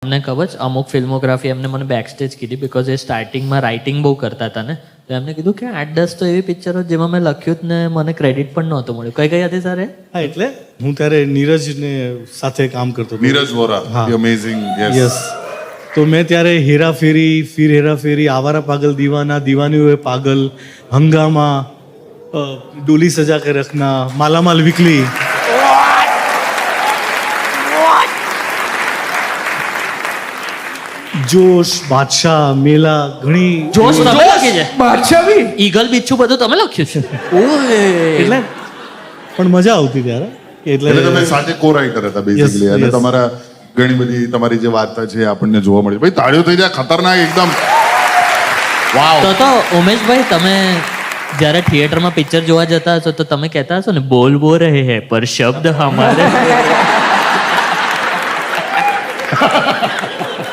આપને ખબર છે અમુક ફિલ્મોગ્રાફી એમને મને બેક સ્ટેજ કીધી બિકોઝ એ સ્ટાર્ટિંગમાં રાઇટિંગ બહુ કરતા હતા ને, તો એમને કીધું કે 8-10 તો એવી પિક્ચરો જેમાં મેં લખ્યું જ ને મને ક્રેડિટ પણ નહોતું મળ્યું. કઈ કઈ હતી સર? હા, એટલે હું ત્યારે નીરજને સાથે કામ કરતો હતો. નીરજ વોરા, હા. અમેઝિંગ. યસ. તો મેં ત્યારે હેરાફેરી, ફિર હેરાફેરી, આવારા પાગલ દીવાના, દીવાની હુએ પાગલ, હંગામા, ડોલી સજા કે રખના, માલામાલ વીકલી, જોશ, બાદશાહ, મેલા, ઘણી જોશ તમે લખી છે? બાદશાહ બી ઈગલ બિચ્છુ બધું તમે લખ્યું છે? એટલે પણ મજા આવતી ત્યારે. એટલે તમે સાથે કો-રાઇટર હતા બેઝિકલી, Yes, અને yes. તમારા ઘણી બધી તમારી જે વાર્તા છે એ આપણને જોવા મળી. ભાઈ તાળીઓ થઈ જાય, ખતરનાક એકદમ. વાવ. તો ઉમેશભાઈ તમે જ્યારે થિયેટરમાં પિક્ચર જોવા જતા હશો તો તમે કહેતા હશો ને બોલ બોલ રહે હે પર શબ્દ હમારે